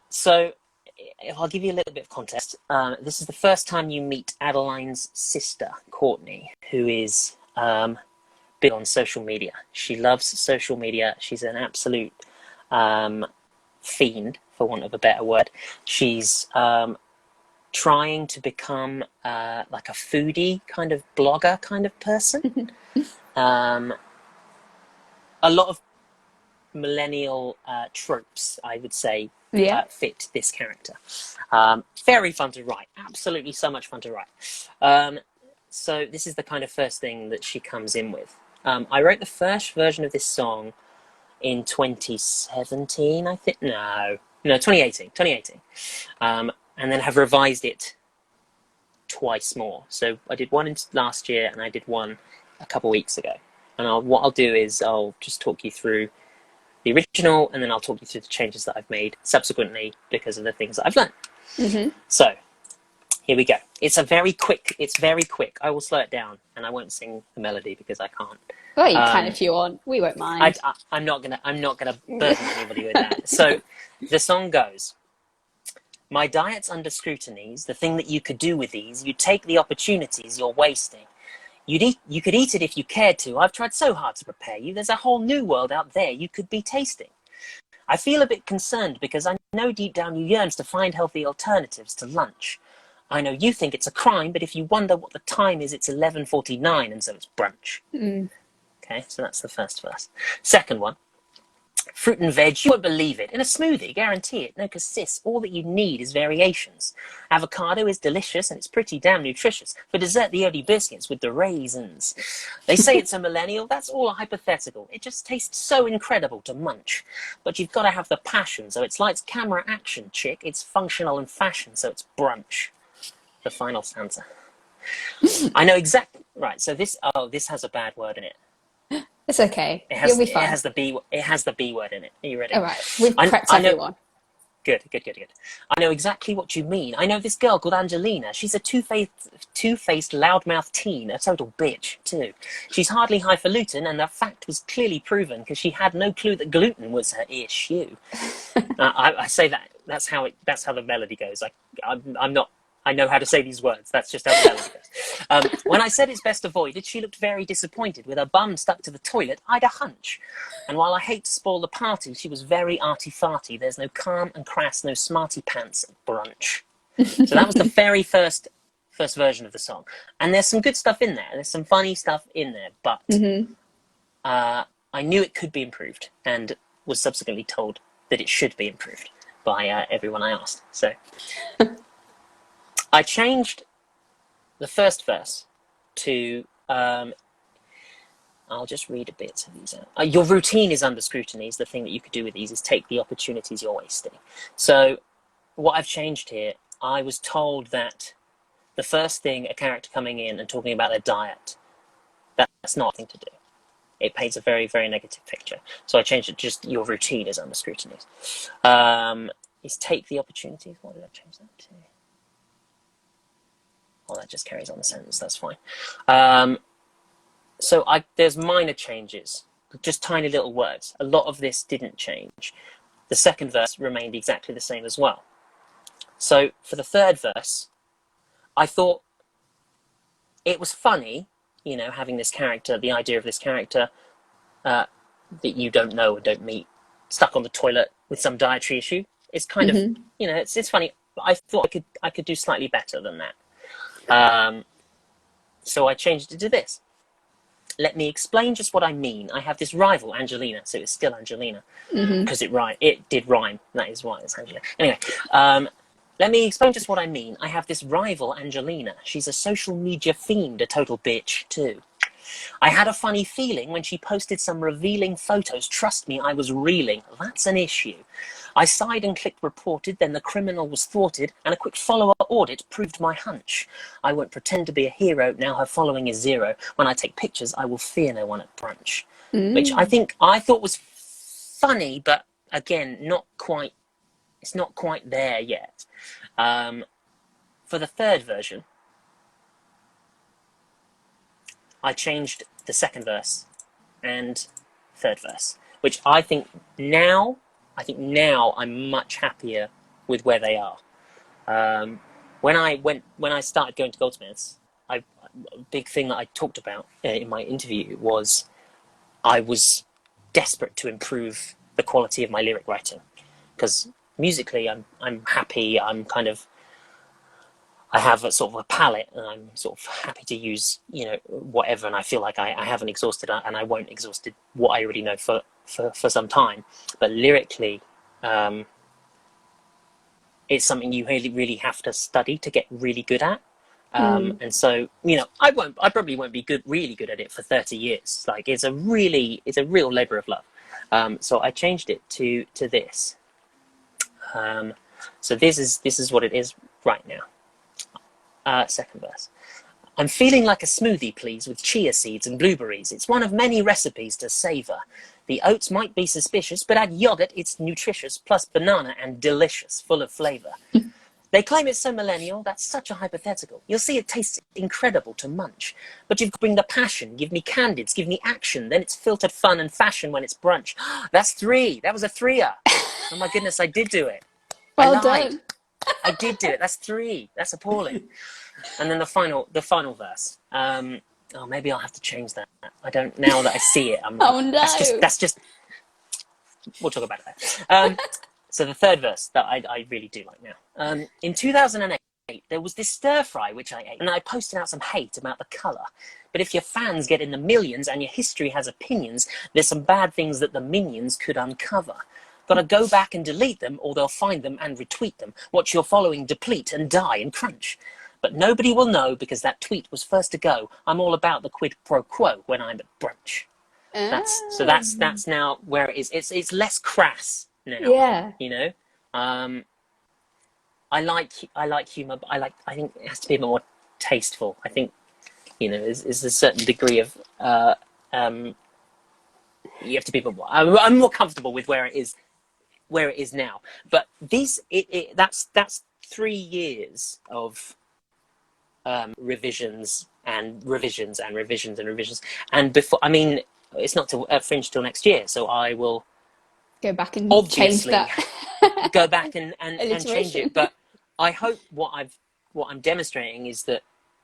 Speaker 2: So I'll give you a little bit of context. This is the first time you meet Adeline's sister, Courtney, who is big on social media. She loves social media. She's an absolute fiend, for want of a better word. She's trying to become like a foodie kind of blogger kind of person. A lot of millennial tropes, I would say, fit this character. Very fun to write. Absolutely so much fun to write. So this is the kind of first thing that she comes in with. I wrote the first version of this song in 2017, I think. No, 2018. And then have revised it twice more. So I did one last year and I did one a couple of weeks ago. And what I'll do is I'll just talk you through the original, and then I'll talk you through the changes that I've made subsequently because of the things that I've learned. So here we go. It's very quick. I will slow it down, and I won't sing the melody because I can't.
Speaker 1: Well, you can if you want. We won't mind.
Speaker 2: I'm not gonna burden anybody with that. So the song goes: "My diet's under scrutinies. The thing that you could do with these, you take the opportunities you're wasting. You could eat it if you cared to. I've tried so hard to prepare you. There's a whole new world out there you could be tasting. I feel a bit concerned because I know deep down you yearn to find healthy alternatives to lunch. I know you think it's a crime, but if you wonder what the time is, it's 11:49, and so it's brunch. Okay, so that's the first verse. Second one. Fruit and veg, you won't believe it. In a smoothie, guarantee it. No, 'cause sis, all that you need is variations. Avocado is delicious and it's pretty damn nutritious. For dessert, the only biscuits with the raisins. They say it's a millennial. That's all hypothetical. It just tastes so incredible to munch. But you've got to have the passion. So it's lights, camera, action, chick. It's functional and fashion, so it's brunch. The final stanza. I know exactly. Right, so this has a bad word in it.
Speaker 1: It's okay. You'll be fine.
Speaker 2: It has the B word in it. Are you ready?
Speaker 1: All right. We've prepped everyone.
Speaker 2: Good. I know exactly what you mean. I know this girl called Angelina. She's a two-faced, loudmouth teen, a total bitch, too. She's hardly highfalutin, and that fact was clearly proven because she had no clue that gluten was her issue. I say that. That's how the melody goes. I'm not. I know how to say these words. That's just how the melody goes. When I said it's best avoided, she looked very disappointed. With her bum stuck to the toilet, I'd a hunch. And while I hate to spoil the party, she was very arty-farty. There's no calm and crass, no smarty pants at brunch. So that was the very first version of the song. And there's some good stuff in there. There's some funny stuff in there. But I knew it could be improved and was subsequently told that it should be improved by everyone I asked. So... I changed the first verse to, I'll just read a bit of these out. Your routine is under scrutiny. The thing that you could do with these is take the opportunities you're wasting. So what I've changed here, I was told that the first thing, a character coming in and talking about their diet, that's not a thing to do. It paints a very, very negative picture. So I changed it, just your routine is under scrutiny. Is take the opportunities. What did I change that to? Oh, that just carries on the sentence. That's fine. So there's minor changes, just tiny little words. A lot of this didn't change. The second verse remained exactly the same as well. So for the third verse, I thought it was funny, having this character, the idea of this character that you don't know or don't meet, stuck on the toilet with some dietary issue. It's kind of, it's funny. But I thought I could do slightly better than that. So I changed it to this. Let me explain just what I mean. I have this rival, Angelina, so it's still Angelina, because it did rhyme. That is why it's Angelina. Anyway, let me explain just what I mean. I have this rival, Angelina. She's a social media fiend, a total bitch, too. I had a funny feeling when she posted some revealing photos. Trust me, I was reeling. That's an issue. I sighed and clicked reported, then the criminal was thwarted, and a quick follow-up audit proved my hunch. I won't pretend to be a hero, now her following is 0. When I take pictures, I will fear no one at brunch. Which I thought was funny, but again, it's not quite there yet. For the third version, I changed the second verse and third verse, which I think now I'm much happier with where they are. When I started going to Goldsmiths, a big thing that I talked about in my interview was I was desperate to improve the quality of my lyric writing, because musically I'm happy. I have a sort of a palette, and I'm sort of happy to use whatever, and I feel like I haven't exhausted and I won't exhausted what I already know for some time. But lyrically, it's something you really, really have to study to get really good at. And so, I probably won't be really good at it for 30 years. Like it's a real labor of love. So I changed it to this. So this is what it is right now. Second verse. I'm feeling like a smoothie, please, with chia seeds and blueberries. It's one of many recipes to savor. The oats might be suspicious, but add yogurt, it's nutritious, plus banana and delicious, full of flavor. They claim it's so millennial, that's such a hypothetical. You'll see it tastes incredible to munch. But you've got to bring the passion, give me candids, give me action, then it's filtered fun and fashion when it's brunch. That's 3. That was a 3-er. Oh my goodness, I did do it.
Speaker 1: Well done.
Speaker 2: I did do it. That's 3. That's appalling. And then the final verse. Maybe I'll have to change that. I don't, now that I see it.
Speaker 1: Oh no.
Speaker 2: That's just. We'll talk about it later. So the third verse that I really do like now. In 2008, ate, there was this stir fry which I ate, and I posted out some hate about the colour. But if your fans get in the millions and your history has opinions, there's some bad things that the minions could uncover. Gotta go back and delete them, or they'll find them and retweet them. Watch your following deplete and die and crunch. But nobody will know because that tweet was first to go. I'm all about the quid pro quo when I'm at brunch. That's now where it is. It's less crass now.
Speaker 1: Yeah.
Speaker 2: You know, I like humor, but I think it has to be a bit more tasteful. I think, you know, is a certain degree of you have to be more. I'm more comfortable with where it is now. But that's 3 years of revisions and revisions and revisions and revisions. And before, I mean, it's not to Fringe till next year, so I will
Speaker 1: go back and
Speaker 2: obviously
Speaker 1: change that.
Speaker 2: go back and change it. But I hope what I'm demonstrating is that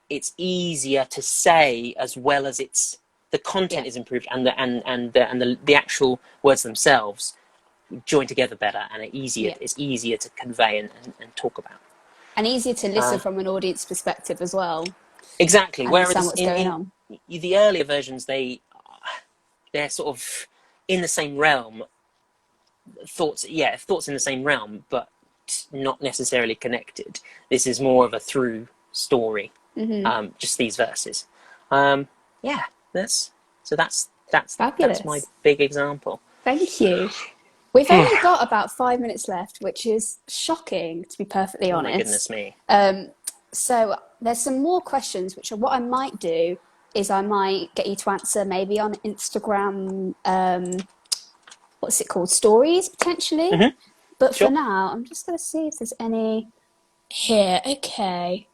Speaker 2: it's easier to say, as well as the content is improved, and the actual words themselves join together better, and it's easier to convey and talk about. And
Speaker 1: easier to listen from an audience perspective as well.
Speaker 2: Exactly. Whereas
Speaker 1: what's going on.
Speaker 2: The earlier versions, they're sort of in the same realm. Thoughts in the same realm, but not necessarily connected. This is more of a through story. Just these verses. That's fabulous. That's my big example.
Speaker 1: Thank you. We've only got about 5 minutes left, which is shocking, to be perfectly honest.
Speaker 2: Oh my goodness me.
Speaker 1: So there's some more questions, which what I might do is I might get you to answer maybe on Instagram, what's it called, stories, potentially. But for now, I'm just going to see if there's any here. Okay.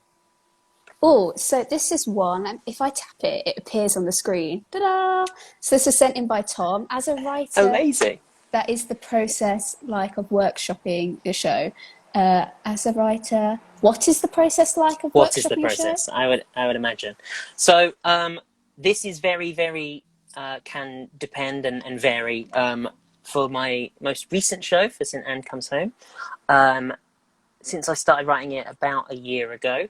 Speaker 1: Oh, so this is one, and if I tap it, it appears on the screen. Ta-da! So this is sent in by Tom. As a writer,
Speaker 2: amazing.
Speaker 1: That is the process like of workshopping your show. As a writer, what is the process like of workshopping
Speaker 2: What is the process? Show? I would imagine. So this is very, very can depend and vary. For my most recent show, for St. Anne Comes Home, since I started writing it about a year ago,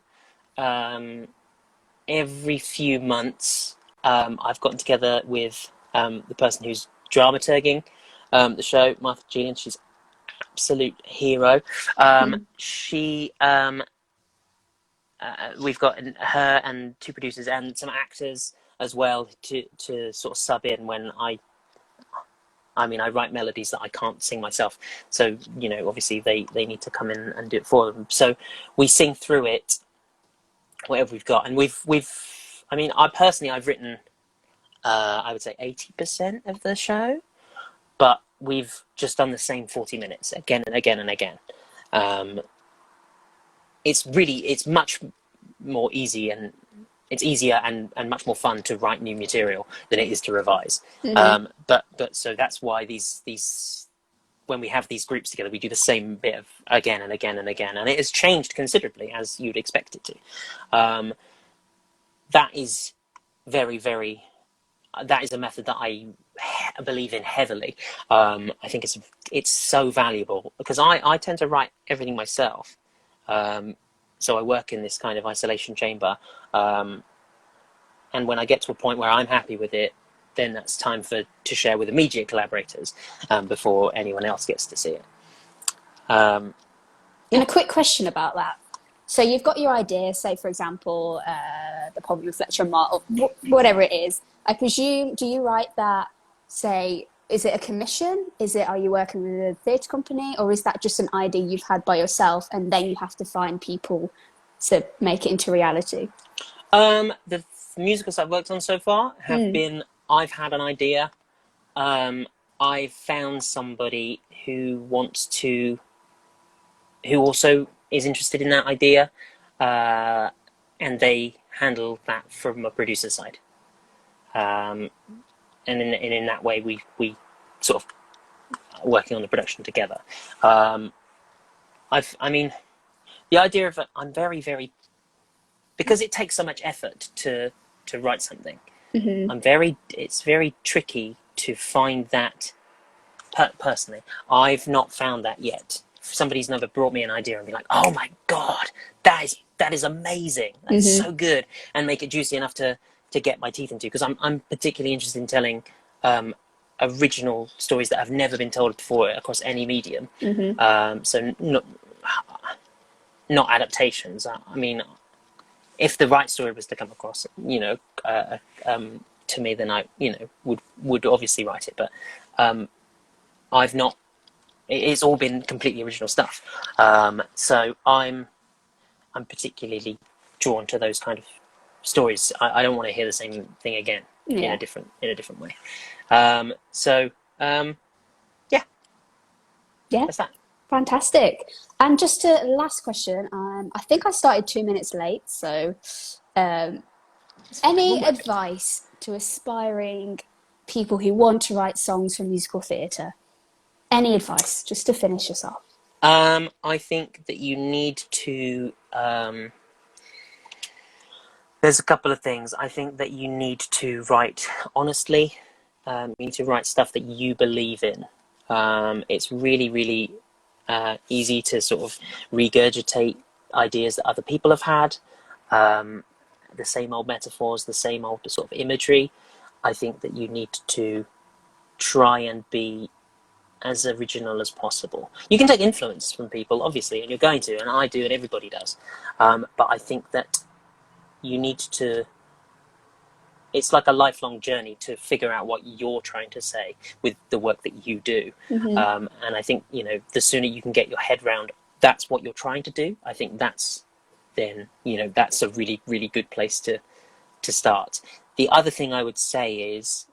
Speaker 2: every few months I've gotten together with the person who's dramaturging the show, Martha Gillian. She's absolute hero. We've got her and 2 producers and some actors as well to sort of sub in when I write melodies that I can't sing myself. So, you know, obviously they need to come in and do it for them. So we sing through it, whatever we've got. And I've written, I would say 80% of the show, but we've just done the same 40 minutes again and again and again. It's much more easy, and it's easier and much more fun to write new material than it is to revise. But so that's why these when we have these groups together, we do the same bit of again and again and again, and it has changed considerably, as you'd expect it to. That is very, very. That is a method that I believe in heavily. I think it's so valuable because I tend to write everything myself. So I work in this kind of isolation chamber. And when I get to a point where I'm happy with it, then that's time to share with immediate collaborators before anyone else gets to see it.
Speaker 1: And a quick question about that. So you've got your idea, say, for example, the problem reflection model, whatever it is. I presume, do you write that, say, is it a commission? Are you working with a theatre company? Or is that just an idea you've had by yourself and then you have to find people to make it into reality?
Speaker 2: The musicals I've worked on so far have been, I've had an idea. I've found somebody who also is interested in that idea. And they handle that from a producer side. And in that way, we sort of working on the production together. The idea of it, I'm very, very, because it takes so much effort to write something. It's very tricky to find that personally. I've not found that yet somebody's never brought me an idea and be like, oh my God, that is amazing. That's so good. And make it juicy enough to get my teeth into, because I'm particularly interested in telling original stories that have never been told before across any medium. So not adaptations. I mean, if the right story was to come across, to me, then I, would obviously write it. But I've not. It's all been completely original stuff. So I'm particularly drawn to those kind of stories. I don't want to hear the same thing again in a different way. That's that.
Speaker 1: Fantastic. And just a last question. I think I started 2 minutes late, so any advice to aspiring people who want to write songs for musical theatre? Any advice, just to finish us off?
Speaker 2: I think that you need to... there's a couple of things. I think that you need to write honestly. You need to write stuff that you believe in. It's really, really easy to sort of regurgitate ideas that other people have had. The same old metaphors, the same old sort of imagery. I think that you need to try and be as original as possible. You can take influence from people, obviously, and you're going to, and I do, and everybody does. But I think that you need to... It's like a lifelong journey to figure out what you're trying to say with the work that you do. And I think, the sooner you can get your head round that's what you're trying to do, I think that's a really, really good place to start. The other thing I would say is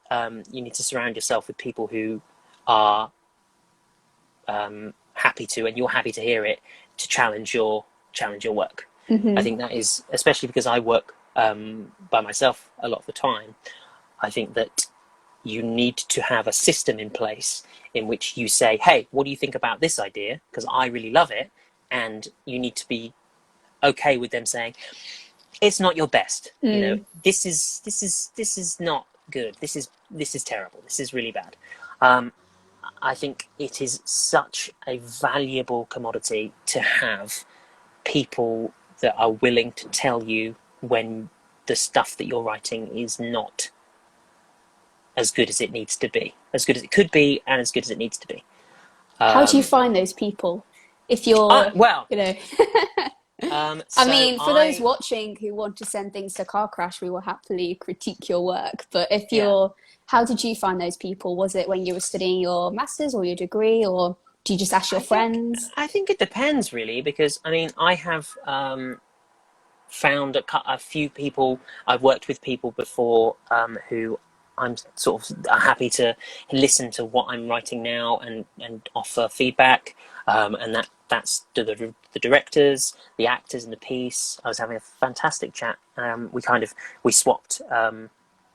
Speaker 2: you need to surround yourself with people who are happy to, and you're happy to hear it, to challenge your work. I think that is, especially because I work by myself a lot of the time, I think that you need to have a system in place in which you say, hey, what do you think about this idea? Because I really love it. And you need to be okay with them saying, it's not your best. This is not good. This is terrible. This is really bad. I think it is such a valuable commodity to have people that are willing to tell you when the stuff that you're writing is not as good as it needs to be, as good as it could be, and as good as it needs to be.
Speaker 1: How do you find those people? If you're, I mean, for those watching who want to send things to Car Crash, we will happily critique your work. But if you're, how did you find those people? Was it when you were studying your master's or your degree, or do you just ask your friends?
Speaker 2: I think it depends, really, because, I mean, I have found a few people, I've worked with people before who I'm sort of happy to listen to what I'm writing now and offer feedback. And that's the directors, the actors in the piece. I was having a fantastic chat. We swapped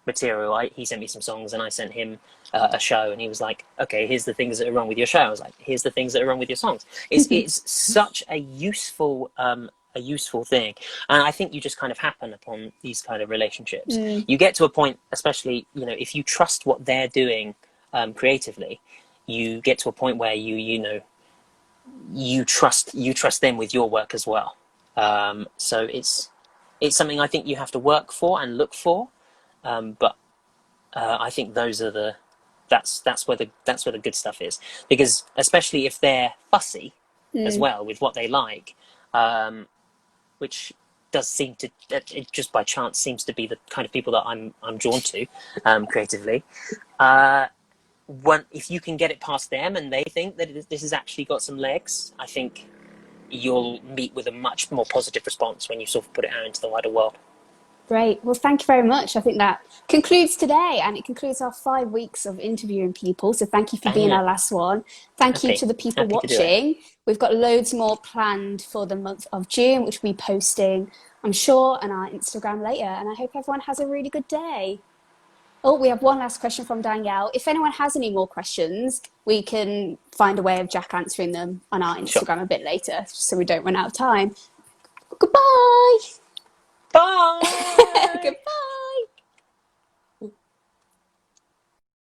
Speaker 2: material. He sent me some songs and I sent him a show, and he was like, okay, here's the things that are wrong with your show. I was like, here's the things that are wrong with your songs. It's such a useful thing, and I think you just kind of happen upon these kind of relationships. You get to a point, especially if you trust what they're doing creatively, you get to a point where you trust them with your work as well. So it's something I think you have to work for and look for, but I think that's where the good stuff is, because especially if they're fussy as well with what they like, which does seem to, it just by chance seems to be the kind of people that I'm drawn to creatively. If you can get it past them and they think that this has actually got some legs, I think you'll meet with a much more positive response when you sort of put it out into the wider world.
Speaker 1: Great. Well, thank you very much. I think that concludes today, and it concludes our 5 weeks of interviewing people. So thank you for being our last one. Thank you to the people watching. We've got loads more planned for the month of June, which we'll be posting, I'm sure, on our Instagram later. And I hope everyone has a really good day. Oh, we have one last question from Danielle. If anyone has any more questions, we can find a way of Jack answering them on our Instagram a bit later, so we don't run out of time. Goodbye.
Speaker 2: Bye.
Speaker 1: Goodbye.